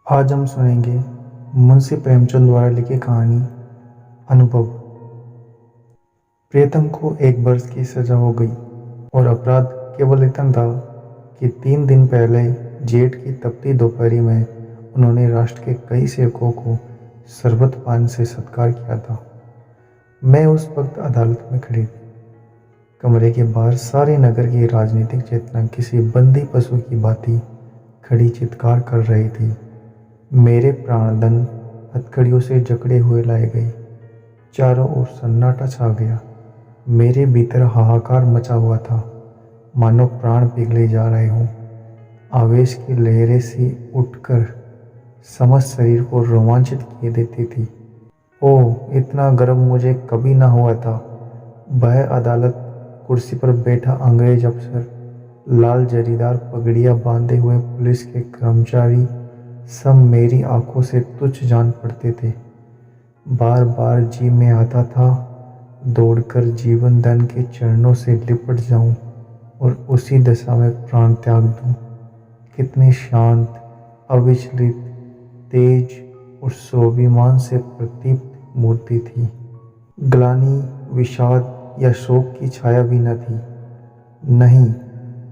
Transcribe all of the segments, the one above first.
आज हम सुनेंगे मुंशी प्रेमचंद द्वारा लिखी कहानी अनुभव। प्रियतम को 1 वर्ष की सजा हो गई और अपराध केवल इतना था कि 3 दिन पहले जेठ की तपती दोपहरी में उन्होंने राष्ट्र के कई सेवकों को शरबत पान से सत्कार किया था। मैं उस वक्त अदालत में खड़ी थी। कमरे के बाहर सारे नगर की राजनीतिक चेतना किसी बंदी पशु की भांति खड़ी चित्कार कर रही थी। मेरे प्राणदन हथकड़ियों से जकड़े हुए लाए गए। चारों ओर सन्नाटा छा गया। मेरे भीतर हाहाकार मचा हुआ था, मानो प्राण पिघले जा रहे हों। आवेश की लहरें सी उठकर समस्त शरीर को रोमांचित किए देती थी। ओह, इतना गर्व मुझे कभी ना हुआ था। वह अदालत कुर्सी पर बैठा अंग्रेज अफसर, लाल जरीदार पगड़ियाँ बांधे हुए पुलिस के कर्मचारी, सब मेरी आंखों से तुच्छ जान पड़ते थे। बार बार जी में आता था दौड़कर जीवन दान के चरणों से लिपट जाऊं और उसी दशा में प्राण त्याग दूं। कितनी शांत, अविचलित, तेज और स्वाभिमान से प्रदीप्त मूर्ति थी। ग्लानि, विषाद या शोक की छाया भी न थी। नहीं,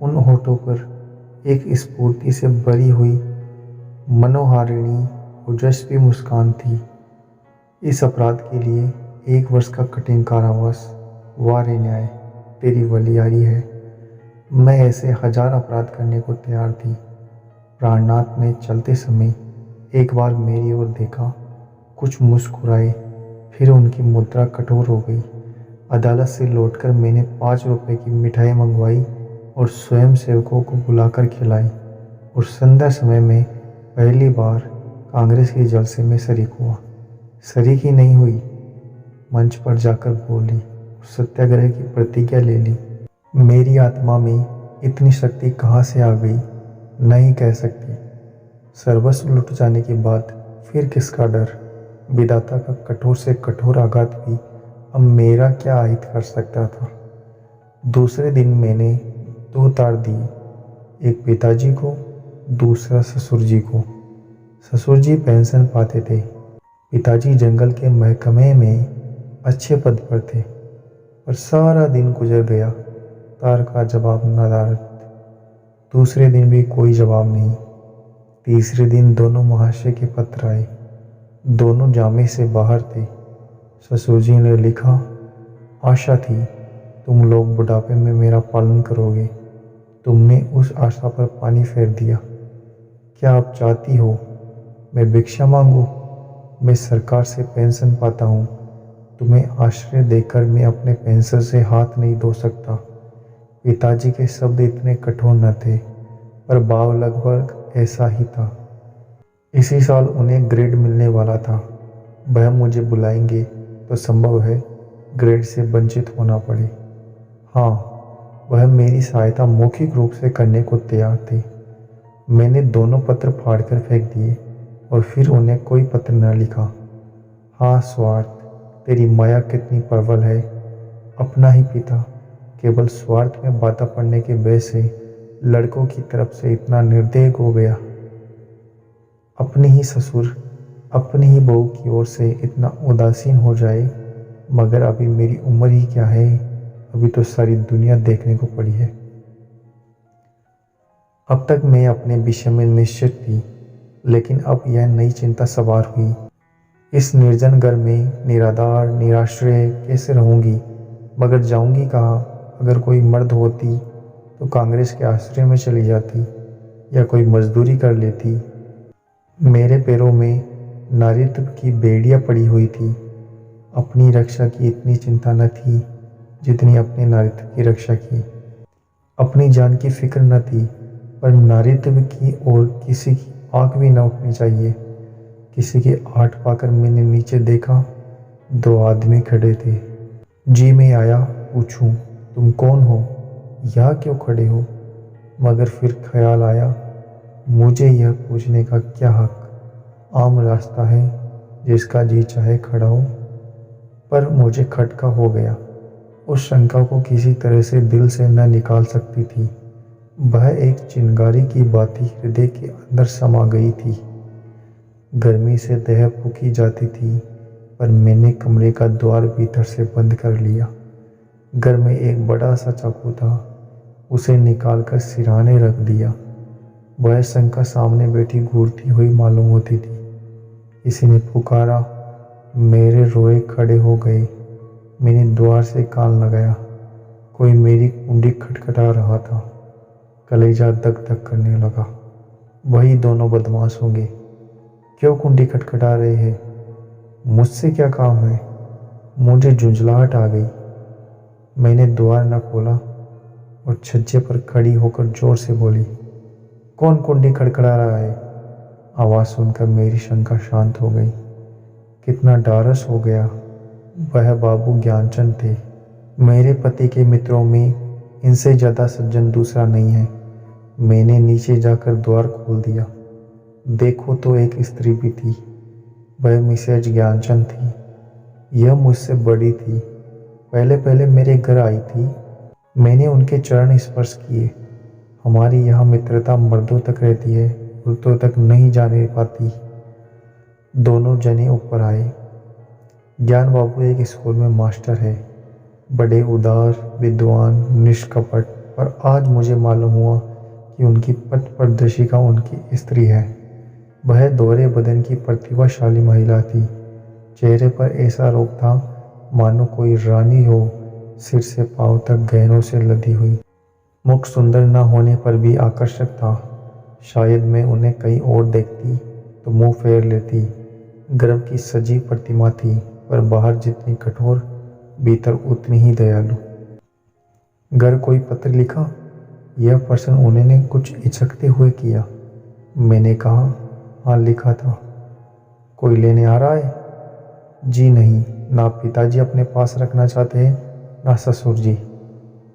उन होठों पर एक स्फूर्ति से भरी हुई मनोहारिणी ओजस्वी मुस्कान थी। इस अपराध के लिए 1 वर्ष का कठिन कारावास, वाह रे न्याय, तेरी बलिहारी है। मैं ऐसे 1000 अपराध करने को तैयार थी। प्राणनाथ ने चलते समय एक बार मेरी ओर देखा, कुछ मुस्कुराए, फिर उनकी मुद्रा कठोर हो गई। अदालत से लौटकर मैंने 5 रुपए की मिठाई मंगवाई और स्वयं सेवकों को बुलाकर खिलाई और संध्या समय में पहली बार कांग्रेस के जलसे में शरीक हुआ। शरीक ही नहीं हुई, मंच पर जाकर बोली और सत्याग्रह की प्रतिज्ञा ले ली। मेरी आत्मा में इतनी शक्ति कहाँ से आ गई, नहीं कह सकती। सर्वस्व लुट जाने के बाद फिर किसका डर। विधाता का कठोर से कठोर आघात भी अब मेरा क्या आहित कर सकता था। दूसरे दिन मैंने 2 तार दिए, एक पिताजी को, दूसरा ससुर जी को। ससुर जी पेंशन पाते थे, पिताजी जंगल के महकमे में अच्छे पद पर थे। पर सारा दिन गुजर गया, तार का जवाब नदारद। दूसरे दिन भी कोई जवाब नहीं। तीसरे दिन दोनों महाशय के पत्र आए। दोनों जामे से बाहर थे। ससुर जी ने लिखा, आशा थी तुम लोग बुढ़ापे में मेरा पालन करोगे। तुमने उस आशा पर पानी फेर दिया। क्या आप चाहती हो मैं भिक्षा मांगूं? मैं सरकार से पेंशन पाता हूँ। तुम्हें आश्रय देकर मैं अपने पेंशन से हाथ नहीं धो सकता। पिताजी के शब्द इतने कठोर न थे, पर भाव लगभग ऐसा ही था। इसी साल उन्हें ग्रेड मिलने वाला था। वह मुझे बुलाएंगे तो संभव है ग्रेड से वंचित होना पड़े। हाँ, वह मेरी सहायता मौखिक रूप से करने को तैयार थे। मैंने दोनों पत्र फाड़कर फेंक दिए और फिर उन्हें कोई पत्र न लिखा। हाँ स्वार्थ, तेरी माया कितनी प्रबल है। अपना ही पिता केवल स्वार्थ में बाधा पड़ने के भय से लड़कों की तरफ से इतना निर्दयी हो गया। अपने ही ससुर, अपनी ही बहू की ओर से इतना उदासीन हो जाए। मगर अभी मेरी उम्र ही क्या है, अभी तो सारी दुनिया देखने को पड़ी है। अब तक मैं अपने विषय में निश्चित थी, लेकिन अब यह नई चिंता सवार हुई। इस निर्जन घर में निराधार, निराश्रय कैसे रहूंगी? मगर जाऊंगी कहाँ? अगर कोई मर्द होती तो कांग्रेस के आश्रय में चली जाती या कोई मजदूरी कर लेती। मेरे पैरों में नारीत्व की बेड़ियाँ पड़ी हुई थी। अपनी रक्षा की इतनी चिंता न थी जितनी अपने नारीत्व की रक्षा की। अपनी जान की फिक्र न थी, पर नारीत्व की और किसी की आंख भी न उठनी चाहिए। किसी के आठ पाकर मैंने नीचे देखा, 2 आदमी खड़े थे। जी में आया पूछूं, तुम कौन हो, यहाँ क्यों खड़े हो? मगर फिर ख्याल आया, मुझे यह पूछने का क्या हक। आम रास्ता है, जिसका जी चाहे खड़ा हो। पर मुझे खटका हो गया। उस शंका को किसी तरह से दिल से न निकाल सकती थी। वह एक चिंगारी की भांति हृदय के अंदर समा गई थी। गर्मी से देह फूकी जाती थी, पर मैंने कमरे का द्वार भीतर से बंद कर लिया। घर में एक बड़ा सा चाकू था, उसे निकालकर सिरहाने रख दिया। वह शंका सामने बैठी घूरती हुई मालूम होती थी। किसी ने पुकारा, मेरे रोए खड़े हो गए। मैंने द्वार से कान लगाया, कोई मेरी कुंडी खटखटा रहा था। कलेजा धक धक करने लगा। वही दोनों बदमाश होंगे। क्यों कुंडी खटखटा रहे हैं? मुझसे क्या काम है? मुझे झुंझलाहट आ गई। मैंने द्वार न खोला और छज्जे पर खड़ी होकर जोर से बोली, कौन कुंडी खड़खड़ा रहा है? आवाज़ सुनकर मेरी शंका शांत हो गई। कितना ढारस हो गया। वह बाबू ज्ञानचंद थे। मेरे पति के मित्रों में इनसे ज़्यादा सज्जन दूसरा नहीं है। मैंने नीचे जाकर द्वार खोल दिया। देखो तो एक स्त्री भी थी। वह मिसेज ज्ञानचंद थी। यह मुझसे बड़ी थी। पहले पहले मेरे घर आई थी। मैंने उनके चरण स्पर्श किए। हमारी यहाँ मित्रता मर्दों तक रहती है, औरतों तक नहीं जाने पाती। दोनों जने ऊपर आए। ज्ञान बाबू एक स्कूल में मास्टर है, बड़े उदार, विद्वान, निष्कपट। पर आज मुझे मालूम हुआ कि उनकी पथ प्रदर्शिका उनकी स्त्री है। वह दोहरे बदन की प्रतिभाशाली महिला थी। चेहरे पर ऐसा रूप था मानो कोई रानी हो, सिर से पांव तक गहनों से लदी हुई। मुख सुंदर न होने पर भी आकर्षक था। शायद मैं उन्हें कहीं और देखती तो मुंह फेर लेती। गर्भ की सजीव प्रतिमा थी, पर बाहर जितनी कठोर, भीतर उतनी ही दयालु। घर कोई पत्र लिखा? यह प्रश्न उन्होंने कुछ हिचकते हुए किया। मैंने कहा, हाँ लिखा था। कोई लेने आ रहा है? जी नहीं, ना पिताजी अपने पास रखना चाहते हैं, ना ससुर जी।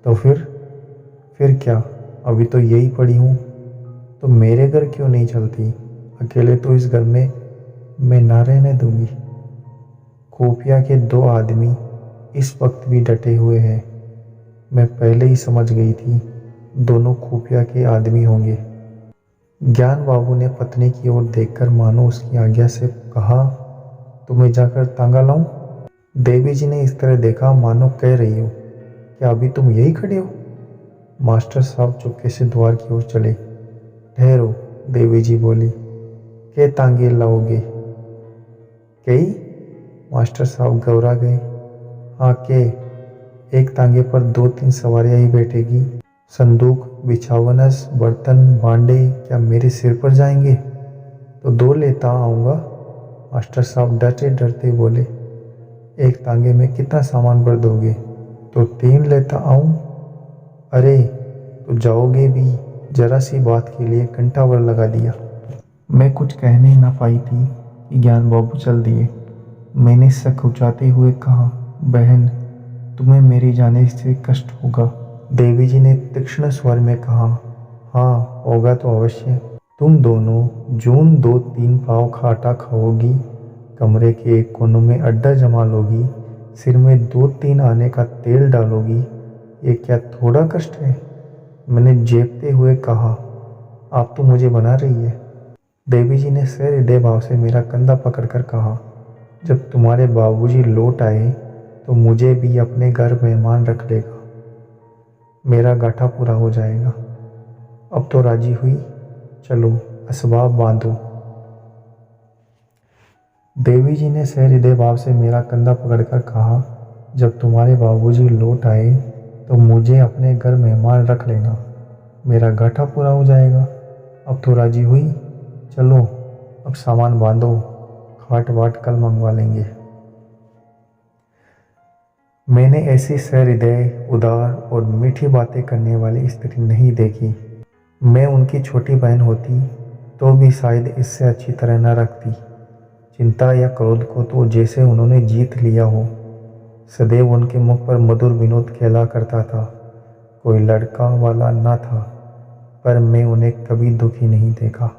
तो फिर क्या? अभी तो यही पड़ी हूँ। तो मेरे घर क्यों नहीं चलती? अकेले तो इस घर में मैं ना रहने दूंगी। खुफिया के 2 आदमी इस वक्त भी डटे हुए हैं। मैं पहले ही समझ गई थी, दोनों खुफिया के आदमी होंगे। ज्ञान बाबू ने पत्नी की ओर देखकर मानो उसकी आज्ञा से कहा, तुम्हें जाकर तांगा लाऊं? देवी जी ने इस तरह देखा मानो कह रही हो, क्या अभी तुम यही खड़े हो? मास्टर साहब चुपके से द्वार की ओर चले। ठहरो, देवी जी बोली, के तांगे लाओगे? कई? मास्टर साहब घबरा गए। हाँ के, एक तांगे पर 2-3 सवारियां ही बैठेगी। संदूक, बिछावनस, बर्तन, भांडे क्या मेरे सिर पर जाएंगे? तो 2 लेता आऊँगा। मास्टर साहब डरते डरते बोले, एक तांगे में कितना सामान भर दोगे? तो 3 लेता आऊँ। अरे तो जाओगे भी? जरा सी बात के लिए घंटा भर लगा दिया। मैं कुछ कहने ना पाई थी कि ज्ञान बाबू चल दिए। मैंने शक उचाते हुए कहा, बहन तुम्हें मेरे जाने से कष्ट होगा। देवी जी ने तीक्ष्ण स्वर में कहा, हाँ होगा तो अवश्य। तुम दोनों जून 2-3 पाव खाटा खाओगी, कमरे के एक कोने में अड्डा जमा लोगी, सिर में 2-3 आने का तेल डालोगी। ये क्या थोड़ा कष्ट है? मैंने जेबते हुए कहा, आप तो मुझे बना रही है। देवी जी ने सहृदय भाव से मेरा कंधा पकड़कर कहा, जब तुम्हारे बाबूजी लौट आए तो मुझे भी अपने घर मेहमान रख लेगा। मेरा गाठा पूरा हो जाएगा। अब तो राजी हुई? चलो असबाब बांधो। देवी जी ने सहृदय भाव से मेरा कंधा पकड़कर कहा, जब तुम्हारे बाबूजी लौट आए तो मुझे अपने घर मेहमान रख लेना। मेरा गाठा पूरा हो जाएगा। अब तो राजी हुई? चलो अब सामान बांधो, खाट वाट कल मंगवा लेंगे। मैंने ऐसी सहृदय, उदार और मीठी बातें करने वाली स्त्री नहीं देखी। मैं उनकी छोटी बहन होती तो भी शायद इससे अच्छी तरह न रखती। चिंता या क्रोध को तो जैसे उन्होंने जीत लिया हो। सदैव उनके मुख पर मधुर विनोद खेला करता था। कोई लड़का वाला न था, पर मैं उन्हें कभी दुखी नहीं देखा।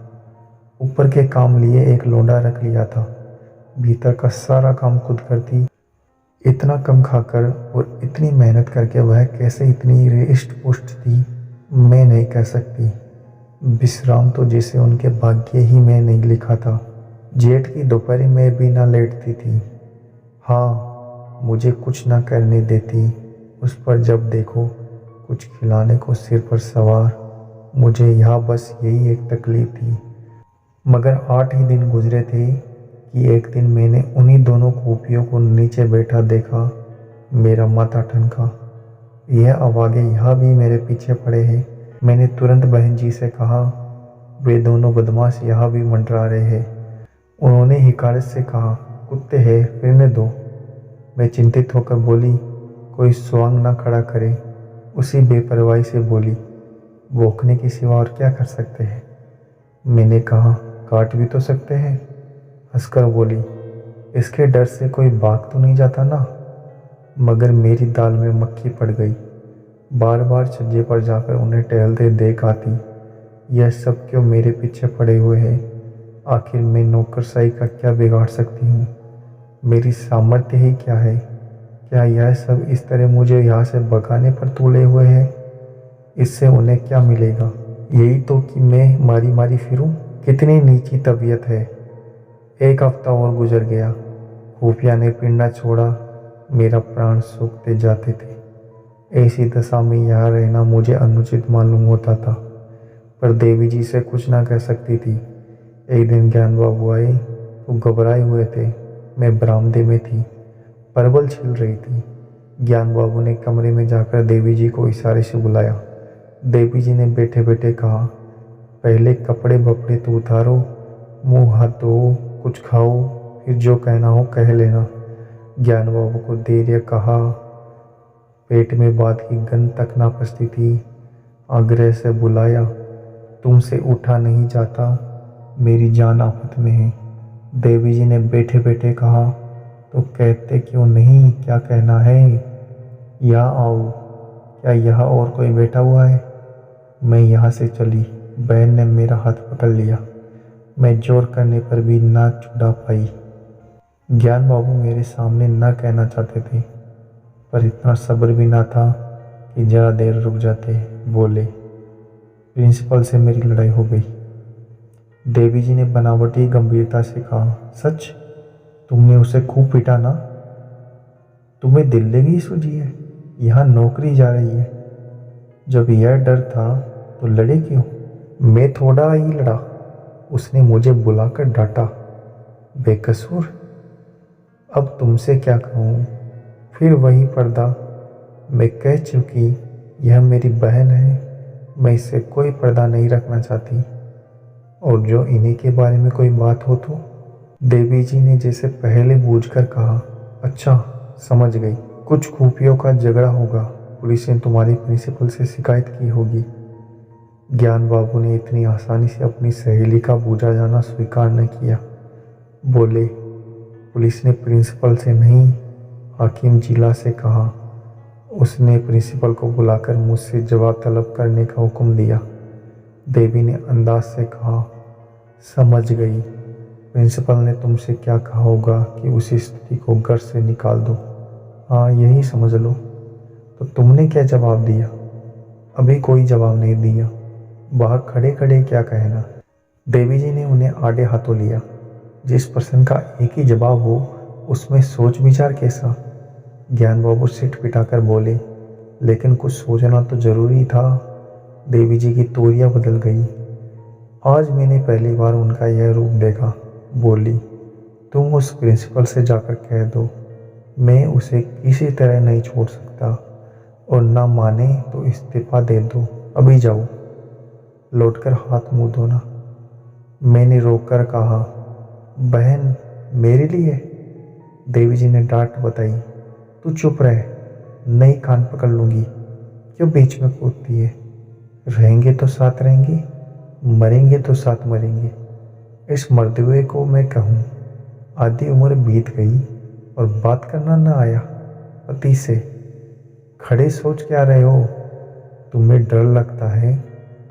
ऊपर के काम लिए एक लौंडा रख लिया था। भीतर का सारा काम खुद करती। इतना कम खाकर और इतनी मेहनत करके वह कैसे इतनी हृष्ट पुष्ट थी, मैं नहीं कह सकती। विश्राम तो जैसे उनके भाग्य ही में नहीं लिखा था। जेठ की दोपहरी में भी ना लेटती थी। हाँ, मुझे कुछ ना करने देती। उस पर जब देखो कुछ खिलाने को सिर पर सवार। मुझे यहाँ बस यही एक तकलीफ थी। मगर 8 ही दिन गुजरे थे कि एक दिन मैंने उन्हीं दोनों कूपियों को नीचे बैठा देखा। मेरा माथा ठनका। यह अभागे यहाँ भी मेरे पीछे पड़े हैं। मैंने तुरंत बहन जी से कहा, वे दोनों बदमाश यहाँ भी मंडरा रहे हैं। उन्होंने हिकारत से कहा, कुत्ते हैं, फिरने दो। मैं चिंतित होकर बोली, कोई स्वांग ना खड़ा करे। उसी बेपरवाही से बोली, भौंकने के सिवा और क्या कर सकते हैं। मैंने कहा, काट भी तो सकते हैं। हंसकर बोली, इसके डर से कोई भाग तो नहीं जाता ना। मगर मेरी दाल में मक्खी पड़ गई। बार बार छज्जे पर जाकर उन्हें टहलते देख आती। यह सब क्यों मेरे पीछे पड़े हुए हैं। आखिर मैं नौकरशाही का क्या बिगाड़ सकती हूँ। मेरी सामर्थ्य ही क्या है। क्या यह सब इस तरह मुझे यहाँ से भगाने पर तुले हुए हैं। इससे उन्हें क्या मिलेगा। यही तो कि मैं मारी मारी फिरूं। कितनी नीची तबीयत है। 1 हफ्ता और गुजर गया। खुफिया ने पिंडा छोड़ा। मेरा प्राण सूखते जाते थे। ऐसी दशा में यहाँ रहना मुझे अनुचित मालूम होता था, पर देवी जी से कुछ ना कह सकती थी। एक दिन ज्ञान बाबू आए तो घबराए हुए थे। मैं बरामदे में थी, परवल छिल रही थी। ज्ञान बाबू ने कमरे में जाकर देवी जी को इशारे से बुलाया। देवी जी ने बैठे बैठे कहा, पहले कपड़े बपड़े तो उतारो, मुंह हाथ धो, कुछ खाओ, फिर जो कहना हो कह लेना। ज्ञान बाबू को धैर्य कहा। पेट में बात की गंध तक ना पचती थी। आग्रह से बुलाया, तुमसे उठा नहीं जाता, मेरी जान आफत में है। देवी जी ने बैठे बैठे कहा, तो कहते क्यों नहीं, क्या कहना है। यहाँ आओ। क्या यहाँ और कोई बैठा हुआ है। मैं यहाँ से चली। बहन ने मेरा हाथ पकड़ लिया। मैं जोर करने पर भी ना छुड़ा पाई। ज्ञान बाबू मेरे सामने ना कहना चाहते थे, पर इतना सब्र भी ना था कि जरा देर रुक जाते। बोले, प्रिंसिपल से मेरी लड़ाई हो गई। देवी जी ने बनावटी गंभीरता से कहा, सच। तुमने उसे खूब पीटा ना। तुम्हें दिल लगी सूझी है। यहाँ नौकरी जा रही है। जब यह डर था तो लड़े क्यों। मैं थोड़ा ही लड़ा। उसने मुझे बुलाकर डांटा, बेकसूर। अब तुमसे क्या कहूँ। फिर वही पर्दा। मैं कह चुकी, यह मेरी बहन है। मैं इससे कोई पर्दा नहीं रखना चाहती। और जो इन्हीं के बारे में कोई बात हो तो। देवी जी ने जैसे पहले बूझकर कहा, अच्छा समझ गई। कुछ खुफियों का झगड़ा होगा। पुलिस ने तुम्हारी प्रिंसिपल से शिकायत की होगी। ज्ञान बाबू ने इतनी आसानी से अपनी सहेली का बूझा जाना स्वीकार न किया। बोले, पुलिस ने प्रिंसिपल से नहीं, हाकिम जिला से कहा। उसने प्रिंसिपल को बुलाकर मुझसे जवाब तलब करने का हुक्म दिया। देवी ने अंदाज से कहा, समझ गई। प्रिंसिपल ने तुमसे क्या कहा होगा कि उसी स्थिति को घर से निकाल दो। हाँ, यही समझ लो। तो तुमने क्या जवाब दिया। अभी कोई जवाब नहीं दिया। बाहर खड़े खड़े क्या कहना। देवी जी ने उन्हें आड़े हाथों लिया। जिस प्रश्न का एक ही जवाब हो उसमें सोच विचार कैसा। ज्ञान बाबू सिट पिटाकर बोले, लेकिन कुछ सोचना तो जरूरी था। देवी जी की तोरियां बदल गई। आज मैंने पहली बार उनका यह रूप देखा। बोली, तुम उस प्रिंसिपल से जाकर कह दो, मैं उसे किसी तरह नहीं छोड़ सकता, और ना माने तो इस्तीफा दे दो। अभी जाओ। लौटकर हाथ मुंह धोना। मैंने रोककर कहा, बहन मेरे लिए। देवी जी ने डांट बताई, तू चुप रह, नहीं कान पकड़ लूंगी। क्यों बीच में कूदती है। रहेंगे तो साथ रहेंगे, मरेंगे तो साथ मरेंगे। इस मर्दवे को मैं कहूँ, आधी उम्र बीत गई और बात करना न आया पति से। खड़े सोच क्या रहे हो। तुम्हें डर लगता है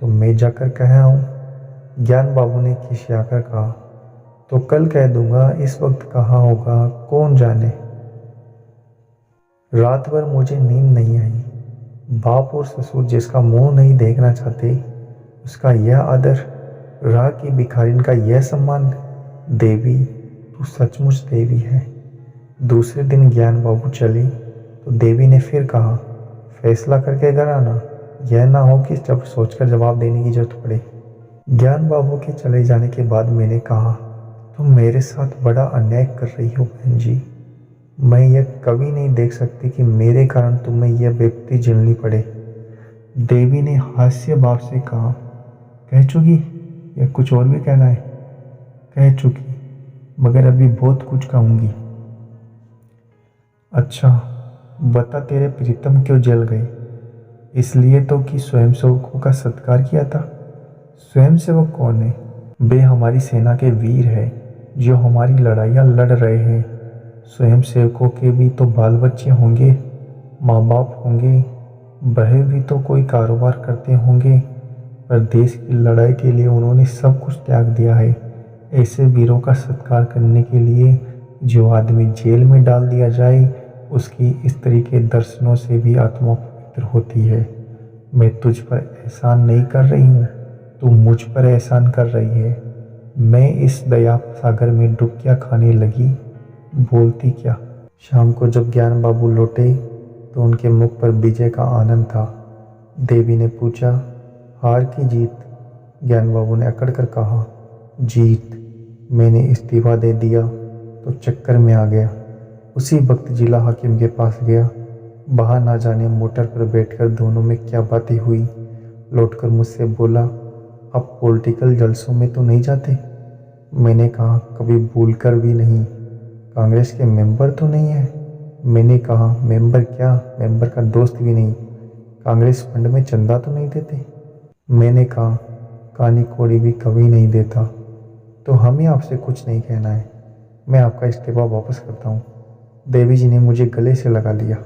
तो मैं जाकर कह आऊँ। ज्ञान बाबू ने खिसियाकर कहा, तो कल कह दूंगा। इस वक्त कहाँ होगा कौन जाने। रात भर मुझे नींद नहीं आई। बाप और ससुर जिसका मुंह नहीं देखना चाहते, उसका यह आदर, राह की भिखारिन का यह सम्मान, देवी, तू सचमुच देवी है। दूसरे दिन ज्ञान बाबू चले तो देवी ने फिर कहा, फैसला करके घर आना, यह ना हो कि जब सोचकर जवाब देने की जरूरत पड़े। ज्ञान बाबू के चले जाने के बाद मैंने कहा, तुम मेरे साथ बड़ा अन्याय कर रही हो बहन जी। मैं यह कभी नहीं देख सकती कि मेरे कारण तुम्हें यह बेइज्जती झेलनी पड़े। देवी ने हास्य भाव से कहा, कह चुकी, या कुछ और भी कहना है? कह चुकी, मगर अभी बहुत कुछ कहूँगी। अच्छा, बता तेरे प्रीतम क्यों जल गए? इसलिए तो कि स्वयंसेवकों का सत्कार किया था। स्वयंसेवक कौन है? वे हमारी सेना के वीर हैं जो हमारी लड़ाइयाँ लड़ रहे हैं। स्वयंसेवकों के भी तो बाल बच्चे होंगे, माँ बाप होंगे, वह भी तो कोई कारोबार करते होंगे, पर देश की लड़ाई के लिए उन्होंने सब कुछ त्याग दिया है। ऐसे वीरों का सत्कार करने के लिए जो आदमी जेल में डाल दिया जाए, उसकी स्त्री के दर्शनों से भी आत्मा पवित्र होती है। मैं तुझ पर एहसान नहीं कर रही हूँ, तू मुझ पर एहसान कर रही है। मैं इस दया सागर में डुबकियाँ खाने लगी, बोलती क्या। शाम को जब ज्ञान बाबू लौटे तो उनके मुख पर विजय का आनंद था। देवी ने पूछा, हार की जीत? ज्ञान बाबू ने अकड़ कर कहा, जीत। मैंने इस्तीफा दे दिया तो चक्कर में आ गया। उसी वक्त जिला हाकिम के पास गया। बाहर ना जाने मोटर पर बैठकर दोनों में क्या बातें हुई। लौटकर मुझसे बोला, अब पॉलिटिकल जलसों में तो नहीं जाते? मैंने कहा, कभी भूलकर भी नहीं। कांग्रेस के मेंबर तो नहीं है? मैंने कहा, मेंबर क्या, मेंबर का दोस्त भी नहीं। कांग्रेस फंड में चंदा तो नहीं देते? मैंने कहा, कानी कौड़ी भी कभी नहीं देता। तो हमें आपसे कुछ नहीं कहना है, मैं आपका इस्तीफा वापस करता हूँ। देवी जी ने मुझे गले से लगा लिया।